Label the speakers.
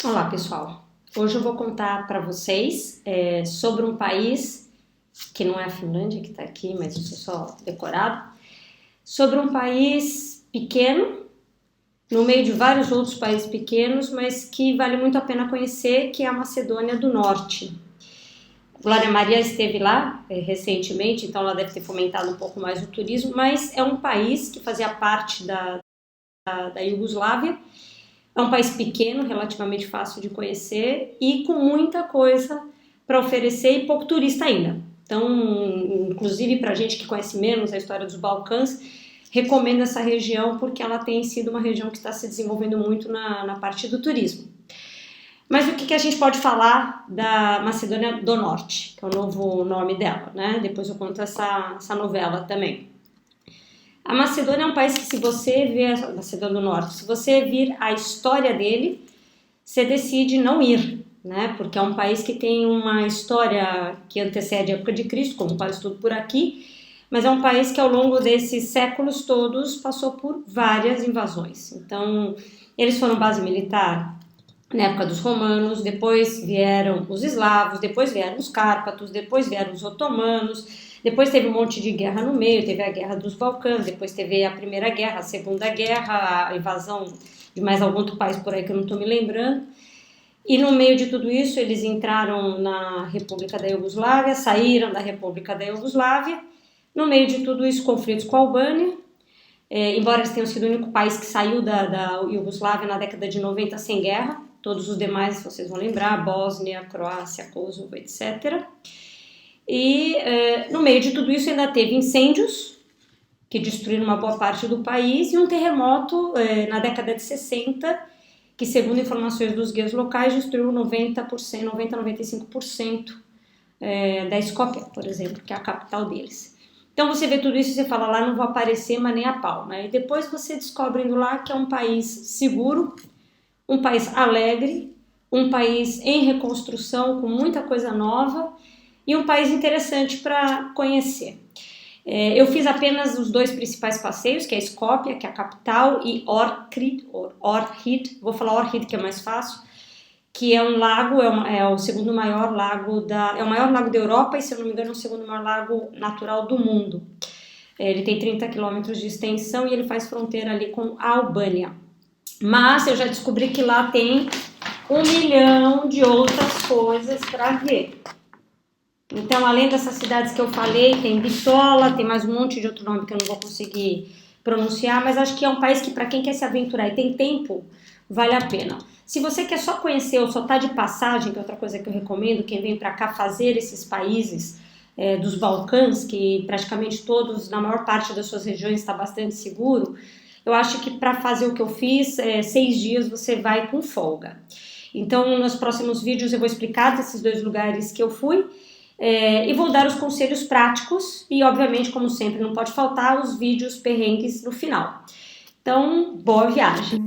Speaker 1: Olá, pessoal. Hoje eu vou contar para vocês sobre um país que não é a Finlândia que está aqui, mas isso é só decorado, sobre um país pequeno, no meio de vários outros países pequenos, mas que vale muito a pena conhecer, que é a Macedônia do Norte. Glória Maria esteve lá recentemente, então ela deve ter fomentado um pouco mais o turismo, mas é um país que fazia parte da Iugoslávia. É um país pequeno, relativamente fácil de conhecer e com muita coisa para oferecer e pouco turista ainda. Então, inclusive para a gente que conhece menos a história dos Balcãs, recomendo essa região porque ela tem sido uma região que está se desenvolvendo muito na parte do turismo. Mas o que a gente pode falar da Macedônia do Norte, que é o novo nome dela, né? Depois eu conto essa novela também. A Macedônia é um país que, se você ver a Macedônia do Norte, se você vir a história dele, você decide não ir, né? Porque é um país que tem uma história que antecede a época de Cristo, como quase tudo por aqui, mas é um país que ao longo desses séculos todos passou por várias invasões. Então, eles foram base militar na época dos romanos, depois vieram os eslavos, depois vieram os cárpatos, depois vieram os otomanos, depois teve um monte de guerra no meio, teve a guerra dos Balcãs, depois teve a Primeira Guerra, a Segunda Guerra, a invasão de mais algum outro país por aí que eu não estou me lembrando. E no meio de tudo isso eles entraram na República da Iugoslávia, saíram da República da Iugoslávia. No meio de tudo isso, conflitos com a Albânia, embora eles tenham sido o único país que saiu da Iugoslávia na década de 90 sem guerra, todos os demais vocês vão lembrar, Bósnia, Croácia, Kosovo, etc. E no meio de tudo isso ainda teve incêndios que destruíram uma boa parte do país e um terremoto na década de 60, que segundo informações dos guias locais destruiu 90-95% da Skopje, por exemplo, que é a capital deles. Então você vê tudo isso e você fala, lá não vou aparecer, mas nem a pau, né? E depois você descobre indo lá que é um país seguro, um país alegre, um país em reconstrução com muita coisa nova e um país interessante para conhecer. Eu fiz apenas os dois principais passeios, que é Skopje, que é a capital, e Ohrid, vou falar Ohrid que é mais fácil, que é um lago, é o segundo maior lago é o maior lago da Europa e, se eu não me engano, é o segundo maior lago natural do mundo. Ele tem 30 quilômetros de extensão e ele faz fronteira ali com a Albânia. Mas eu já descobri que lá tem 1 milhão de outras coisas para ver. Então, além dessas cidades que eu falei, tem Bitola, tem mais um monte de outro nome que eu não vou conseguir pronunciar, mas acho que é um país que, para quem quer se aventurar e tem tempo, vale a pena. Se você quer só conhecer ou só tá de passagem, que é outra coisa que eu recomendo, quem vem para cá fazer esses países dos Balcãs, que praticamente todos, na maior parte das suas regiões, está bastante seguro, eu acho que para fazer o que eu fiz, 6 dias você vai com folga. Então, nos próximos vídeos eu vou explicar desses 2 lugares que eu fui, e vou dar os conselhos práticos e, obviamente, como sempre, não pode faltar os vídeos perrengues no final. Então, boa viagem!